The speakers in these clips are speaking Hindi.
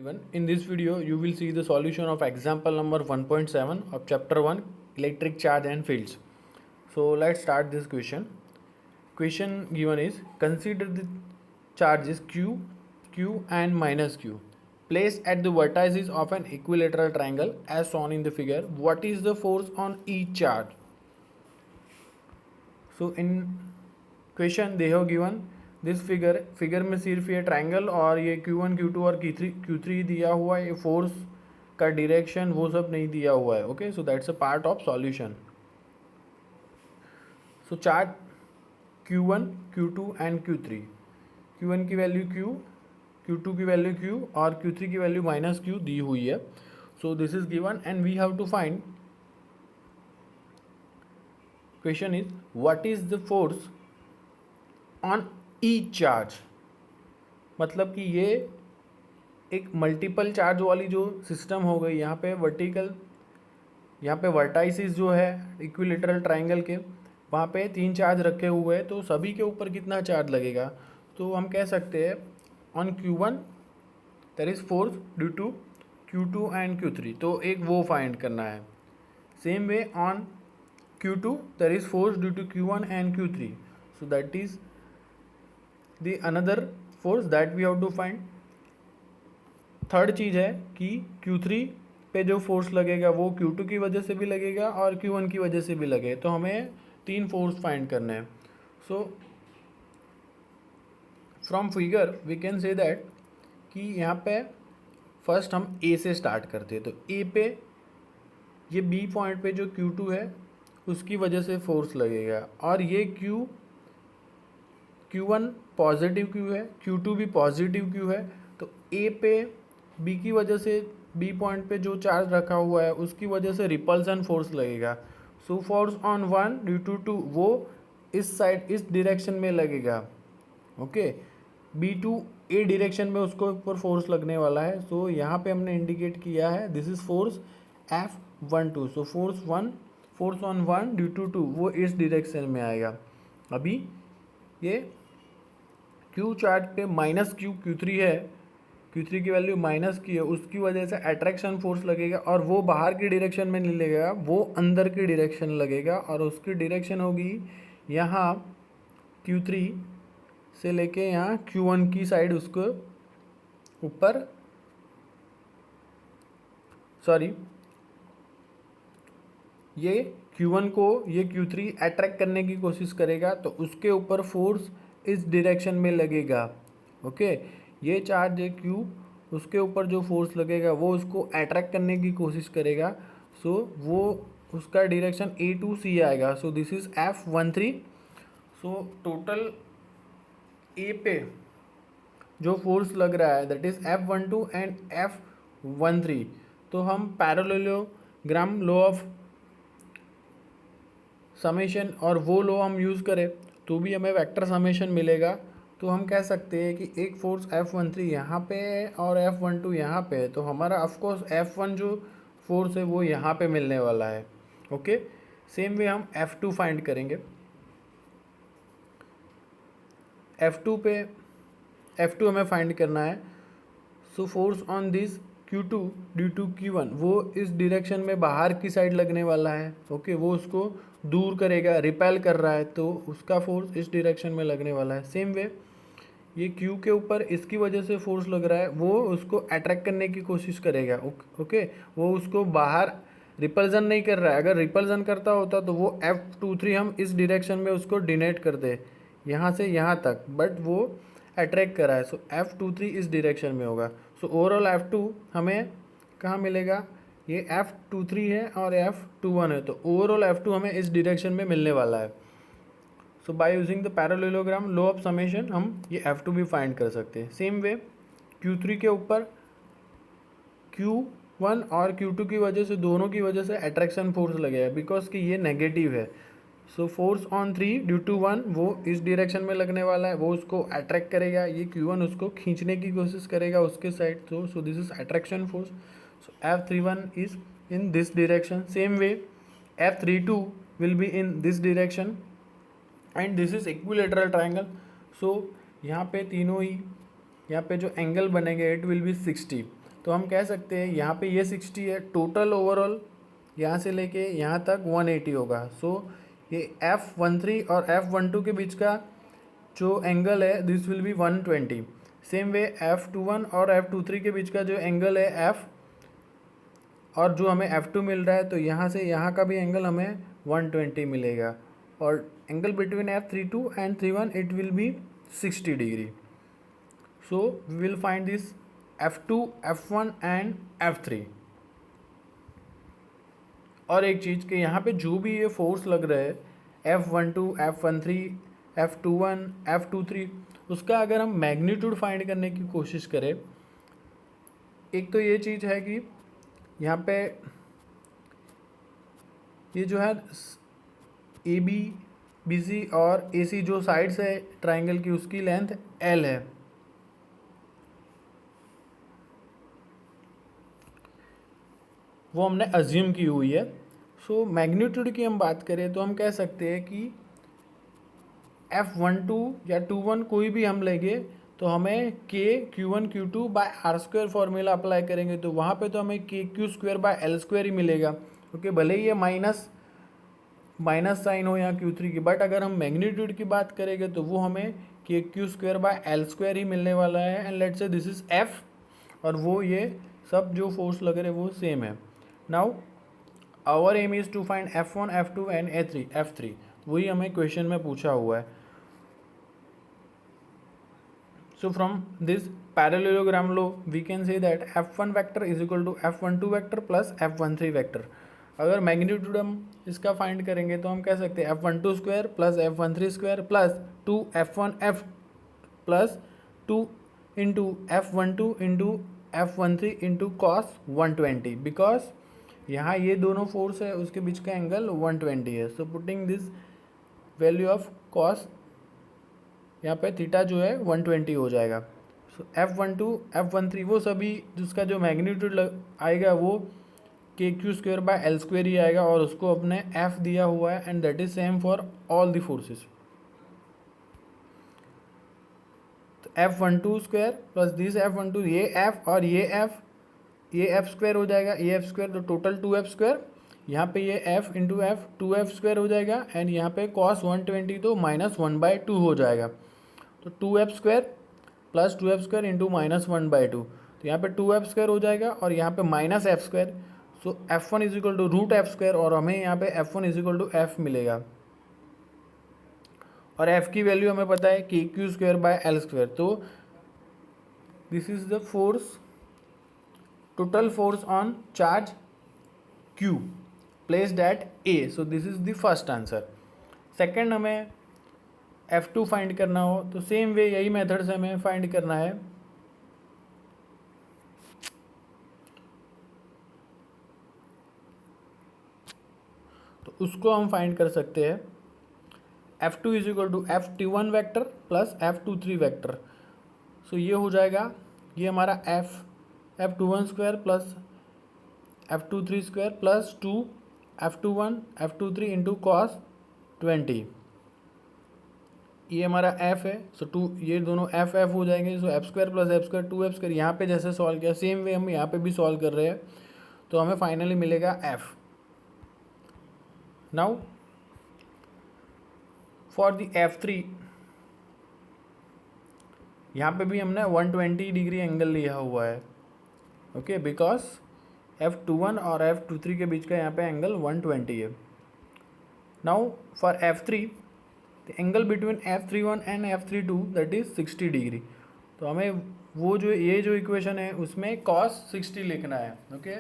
everyone. In this video, you will see the solution of example number 1.7 of chapter 1 electric charge and fields. So let's start this question. Question given is consider the charges Q, Q and minus Q placed at the vertices of an equilateral triangle as shown in the figure. What is the force on each charge? So in question they हो गिवन दिस फिगर में सिर्फ ये ट्रायंगल और ये Q1 Q2 और Q3 दिया हुआ है. ये फोर्स का डायरेक्शन वो सब नहीं दिया हुआ है. Okay, so that's a part of solution. So chart Q1 Q2 and Q3. Q1 की वैल्यू Q, Q2 की वैल्यू Q और Q3 की वैल्यू माइनस Q दी हुई है. So this is given and we have to find. Question is what is the force on each charge. मतलब कि ये एक मल्टीपल चार्ज वाली जो सिस्टम हो गई. यहाँ पे वर्टाइसिस जो है इक्विलेटरल ट्रायंगल के, वहाँ पे 3 चार्ज रखे हुए हैं. तो सभी के ऊपर कितना चार्ज लगेगा? तो हम कह सकते हैं on Q1 there is force due to Q2 and Q3. तो एक वो फाइंड करना है. Same way on Q2 there is force due to Q1 and Q3. So that is the another force that we have to find. Third चीज़ है कि Q3 पे जो फोर्स लगेगा वो Q2 की वजह से भी लगेगा और Q1 की वजह से भी लगे. तो हमें 3 फोर्स फाइंड करने हैं. So from figure we can say that कि यहाँ पे फर्स्ट हम A से स्टार्ट करते हैं. तो A पे ये B पॉइंट पे जो Q2 है उसकी वजह से फोर्स लगेगा और ये Q1 पॉजिटिव Q है, Q2 भी पॉजिटिव Q है. तो A पे B की वजह से B पॉइंट पे जो चार्ज रखा हुआ है उसकी वजह से रिपल्सन फोर्स लगेगा. So force on 1 due to 2 वो इस साइड इस डायरेक्शन में लगेगा. ओके, B2 A डायरेक्शन में उसको ऊपर फोर्स लगने वाला है. सो यहाँ पे हमने इंडिकेट किया है this is force F12. So force on 1 due to 2 वो इस डायरेक्शन में आएगा. अभी ये Q चार्ज पे माइनस Q3 है, Q3 की वैल्यू माइनस की है, उसकी वजह से अट्रैक्शन फोर्स लगेगा और वो बाहर की डायरेक्शन में नहीं लगेगा, वो अंदर की डायरेक्शन लगेगा और उसकी डायरेक्शन होगी यहाँ Q3 से लेके यहाँ Q1 की साइड. उसको ऊपर ये Q1 को ये Q3 अट्रैक्ट करने की कोशिश करेगा तो उसके ऊपर फोर्स इस डायरेक्शन में लगेगा. ओके, ये चार्ज है Q, उसके ऊपर जो फोर्स लगेगा वो उसको अट्रैक्ट करने की कोशिश करेगा. सो वो उसका डायरेक्शन A to C आएगा. सो this is F13. So total A पे जो फोर्स लग रहा है that is F12 and F13. तो हम पैरेललोग्राम लॉ ऑफ समेशन और वो लो हम यूज़ करें तो भी हमें वेक्टर समेशन मिलेगा. तो हम कह सकते हैं कि एक फोर्स F13 यहाँ पे है और F12 यहाँ पे है. तो हमारा ऑफकोर्स F1 जो फोर्स है वो यहाँ पे मिलने वाला है. ओके, सेम वे हम F2 फाइंड करेंगे. F2 हमें फाइंड करना है. So force on this Q2 due to Q1 वो इस डायरेक्शन में बाहर की साइड लगने वाला है. ओके, वो उसको दूर करेगा, रिपेल कर रहा है तो उसका फोर्स इस डायरेक्शन में लगने वाला है. सेम वे ये Q के ऊपर इसकी वजह से फोर्स लग रहा है, वो उसको अट्रैक्ट करने की कोशिश करेगा. ओके, वो उसको बाहर रिपल्जन नहीं कर रहा है. अगर रिपल्जन करता होता तो वो F23 हम इस डायरेक्शन में उसको डिनेट कर दे यहाँ से यहाँ तक, बट वो अट्रैक्ट करा है. सो F23 इस डायरेक्शन में होगा. सो ओवरऑल F2 हमें कहाँ मिलेगा? ये F23 है और F21 है. तो ओवरऑल F2 हमें इस डायरेक्शन में मिलने वाला है. So by using the parallelogram law of summation हम ये F2 भी फाइंड कर सकते हैं. सेम वे Q3 के ऊपर Q1 और Q2 की वजह से दोनों की वजह से अट्रैक्शन फोर्स लगेगा बिकॉज कि ये नेगेटिव है. So force on 3 due to 1 वो इस डायरेक्शन में लगने वाला है, वो उसको अट्रैक्ट करेगा. ये Q1 उसको खींचने की कोशिश करेगा उसके साइड. So this is attraction force. So F31 is in this direction. Same way F32 will be in this direction and this is equilateral triangle. So यहाँ पे तीनों ही यहाँ पे जो एंगल बनेंगे इट विल बी 60. तो हम कह सकते हैं यहाँ पे ये 60 है, टोटल ओवरऑल यहाँ से लेके यहाँ तक 180 होगा। सो ये F13 और F12 के बीच का जो एंगल है this will be 120। Same way F21 और F23 के बीच का जो एंगल है F और जो हमें F2 मिल रहा है, तो यहाँ से यहाँ का भी एंगल हमें 120 मिलेगा। और angle between F32 and 31 it will be 60 degree. So we will find this F2, F1 and F3। और एक चीज़ कि यहाँ पे जो भी ये फोर्स लग रहा है F12, F13, F21, F23, उसका अगर हम मैग्नीट्यूड फाइंड करने की कोशिश करें, एक तो ये चीज़ है कि यहाँ पे ये जो है ए बी सी और ए सी जो साइड्स है ट्राइंगल की, उसकी लेंथ L है। वो हमने अज्यूम की हुई है। सो मैग्नीट्यूड की हम बात करें तो हम कह सकते हैं कि F12 या 21 कोई भी हम लेंगे तो हमें K Q1 Q2 by R square formula apply करेंगे तो वहाँ पे तो हमें K Q square by L square ही मिलेगा, क्योंकि भले ही ये माइनस साइन हो यहाँ Q3 की, बट अगर हम मैग्नीट्यूड की बात करेंगे तो वो हमें K Q square by L square ही मिलने वाला है। And let's say this is F और वो ये सब जो फोर्स लग रहे हैं वो सेम है। Now our aim is to find F1, F2 and F3। वही हमें क्वेश्चन में पूछा हुआ है। So from this parallelogram law we can say that F1 vector is equal to F12 vector plus F13 vector। अगर मैग्नीट्यूड हम इसका फाइंड करेंगे तो हम कह सकते हैं F12 square plus F13 square plus 2F1F plus 2 into F12 into F13 into cos 120, because यहाँ ये दोनों फोर्स है उसके बीच का एंगल 120 है। So putting this value of cos यहाँ पे थीटा जो है 120 हो जाएगा। सो F12 F13 वो सभी जिसका जो मैग्नीट्यूड आएगा वो K Q square by L square ही आएगा और उसको अपने F दिया हुआ है and that is same for all the forces. तो F12 square plus this F12, ये F और ये F स्क्वायर हो जाएगा, ये F स्क्वायर, तो टोटल 2F स्क्वायर। यहाँ पे ये F into F 2F square हो जाएगा एंड यहाँ पे कॉस 120 तो -1/2 हो जाएगा। तो 2F square plus 2F square into -1/2, तो यहाँ पे 2F स्क्वायर हो जाएगा और यहाँ पे -F square. So F1 is equal to root F square और हमें यहाँ पे F1 is equal to F मिलेगा। और F की वैल्यू हमें पता है K Q square by L square. तो this is the force, total force on charge Q placed at A। So this is the first answer. Second हमें F2 फाइंड करना हो तो सेम वे यही मेथड से हमें फाइंड करना है। तो उसको हम फाइंड कर सकते हैं F2 is equal to F21 vector plus F23 vector. सो ये हो जाएगा, ये हमारा F21 square plus F23 square plus 2 F21 F23 into cos 20, ये हमारा F है। सो 2 ये दोनों F हो जाएंगे। सो F square plus F square 2F square, यहाँ पे जैसे सॉल्व किया सेम वे हम यहाँ पे भी सॉल्व कर रहे हैं तो हमें फाइनली मिलेगा F। Now for the F3 यहाँ पे भी हमने 120 डिग्री एंगल लिया हुआ है, ओके, बिकॉज F21 और F23 के बीच का यहाँ पे एंगल 120 है। Now for F3 the angle between F31 and F32 that is 60 degree. तो हमें वो जो ये जो इक्वेशन है उसमें cos 60 लिखना है, ओके।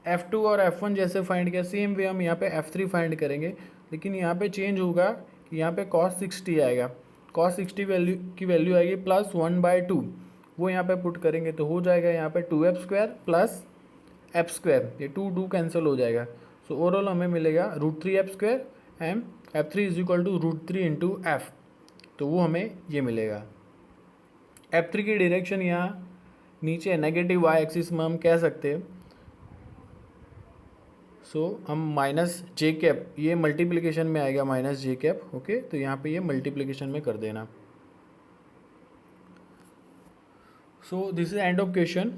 F2 और F1 जैसे फाइंड किया सेम वे हम यहाँ पे F3 फाइंड करेंगे, लेकिन यहाँ पे चेंज होगा कि यहाँ पे cos 60 आएगा। cos 60 वैल्यू की वैल्यू आएगी +1/2, वो यहाँ पे पुट करेंगे तो हो जाएगा यहाँ पे 2F square plus F square, ये 2 कैंसिल हो जाएगा। सो ओवरऑल हमें मिलेगा √3F square and F3 is equal to √3 into F, तो वो हमें ये मिलेगा। F3 की डायरेक्शन यहाँ नीचे नेगेटिव y एक्सिस में हम कह सकते हैं। सो हम -j, ये मल्टीप्लिकेशन में आएगा -j, ओके, तो यहाँ पे ये मल्टीप्लिकेशन में कर देना। सो this is end of question.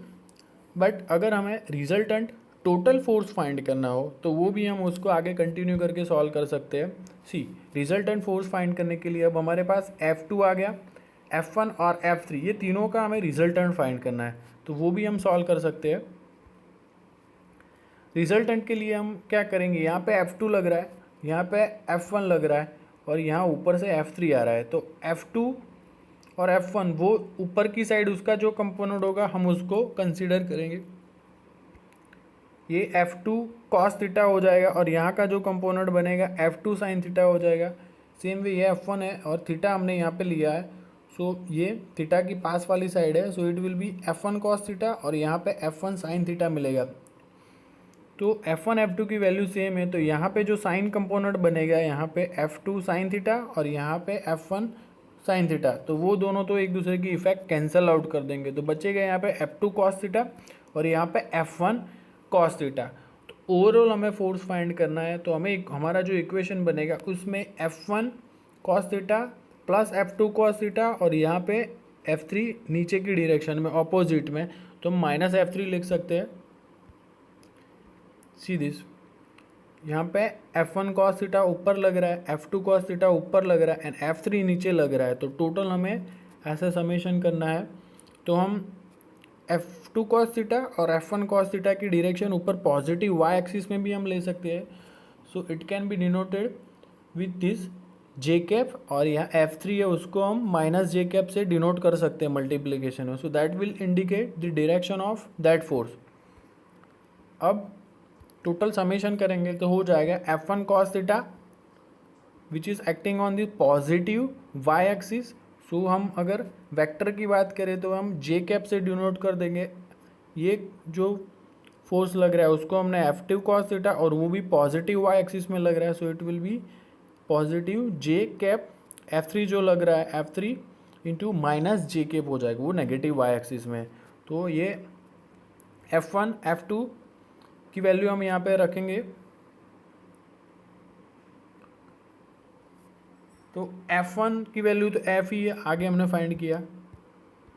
But अगर हमें रिजल्टेंट टोटल फोर्स फाइंड करना हो तो वो भी हम उसको आगे कंटिन्यू करके सॉल्व कर सकते हैं। सी, रिजल्टेंट फोर्स फाइंड करने के लिए अब हमारे पास F2 आ गया, F1 और F3, ये तीनों का हमें रिजल्टेंट फाइंड करना है, तो वो भी हम सॉल्व कर सकते हैं। रिजल्टेंट के लिए हम क्या करेंगे, यहाँ पे F2 लग रहा है, यहाँ पे F1 लग रहा है और यहाँ ऊपर से F3 आ रहा है, तो F2 और F1 वो ऊपर की साइड उसका जो कंपोनेंट होगा हम उसको कंसीडर करेंगे। ये F2 cos थीटा हो जाएगा और यहाँ का जो कंपोनेंट बनेगा F2 sin थीटा हो जाएगा। सेम वे ये F1 है और थीटा हमने यहाँ पे लिया है, सो ये थीटा की पास वाली साइड है, so it will B F1 cos theta और यहाँ पे F1 sin थीटा मिलेगा। तो F1 F2 की वैल्यू सेम है, तो यहाँ पे जो साइन कंपोनेंट बनेगा यहाँ पे F2 sin थीटा और यहाँ पे F1 sin थीटा, तो वो दोनों तो एक दूसरे की इफेक्ट कैंसिल आउट कर देंगे, तो बचेगा यहाँ पे F2 cos थीटा और यहाँ पे F1 cos थीटा। तो ओवरऑल हमें फोर्स फाइंड करना है, तो हमें हमारा जो इक्वेशन बनेगा उसमें F1 cos theta plus F2 cos theta और यहाँ पे F3 नीचे की डायरेक्शन में ऑपोजिट में, तो हम माइनस F3 लिख सकते हैं। सी दिस, यहाँ पे F1 cos थीटा ऊपर लग रहा है, F2 cos थीटा ऊपर लग रहा है एंड F3 नीचे लग रहा है, तो टोटल हमें ऐसा समेशन करना है। तो हम F2 cos थीटा और F1 cos थीटा की डायरेक्शन ऊपर पॉजिटिव y एक्सिस में भी हम ले सकते हैं, so it can be denoted with this J cap, और यहाँ F3 है उसको हम माइनस जे कैप से डिनोट कर सकते हैं मल्टीप्लीकेशन में, so that will indicate the direction of that force. अब टोटल समेशन करेंगे तो हो जाएगा F1 cos theta which is acting on the positive y axis. सो हम अगर वेक्टर की बात करें तो हम जे कैप से डिनोट कर देंगे, ये जो फोर्स लग रहा है उसको हमने F2 cos थीटा और वो भी पॉजिटिव y एक्सिस में लग रहा है, so it will B positive J cap F3 जो लग रहा है F3 इंटू माइनस जे कैप हो जाएगा वो नेगेटिव y एक्सिस में। तो ये F1 F2 की वैल्यू हम यहाँ पे रखेंगे, तो F1 की वैल्यू तो F ही है, आगे हमने फाइंड किया।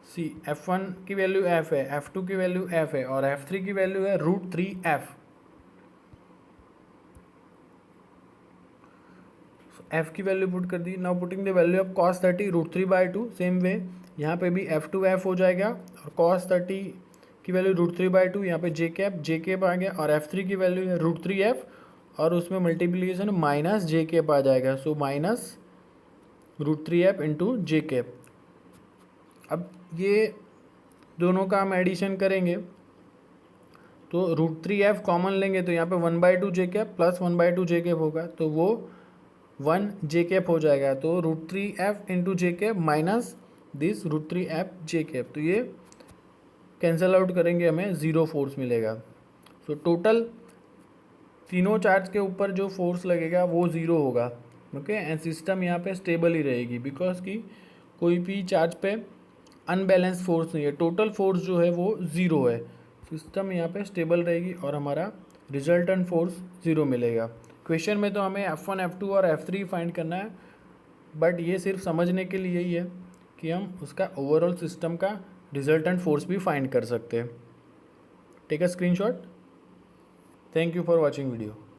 सी, F1 की वैल्यू F है, F2 की वैल्यू F है और F3 की वैल्यू है √3F। F की वैल्यू पुट कर दी। Now putting the value of cos 30 √3/2, same way यहाँ पे भी F2 F हो जाएगा और cos 30 की वैल्यू √3/2, यहाँ पे जे कैप आ गया और F3 की वैल्यू है √3F और उसमें मल्टीप्लीकेशन माइनस जे कैप आ जाएगा, सो माइनस √3F इंटू जे कैप। अब ये दोनों का हम एडिशन करेंगे तो √3F कॉमन लेंगे तो यहाँ पे 1/2 जे कैप प्लस 1/2 जे कैप होगा, तो वो 1 जे कैप हो जाएगा, तो √3F into J cap minus this √3F J cap, तो ये कैंसिल आउट करेंगे हमें 0 फोर्स मिलेगा। सो टोटल तीनों चार्ज के ऊपर जो फोर्स लगेगा वो 0 होगा, ओके, एंड सिस्टम यहाँ पे स्टेबल ही रहेगी बिकॉज कि कोई भी चार्ज पे अनबैलेंस फोर्स नहीं है, टोटल फोर्स जो है वो 0 है, सिस्टम यहाँ पे स्टेबल रहेगी और हमारा रिजल्टेंट फोर्स 0 मिलेगा। क्वेश्चन में तो हमें F1 F2 और F3 फाइंड करना है, बट ये सिर्फ समझने के लिए ही है कि हम उसका ओवरऑल सिस्टम का रिजल्टेंट फोर्स भी फाइंड कर सकते हैं। Take a screenshot. Thank you for watching video.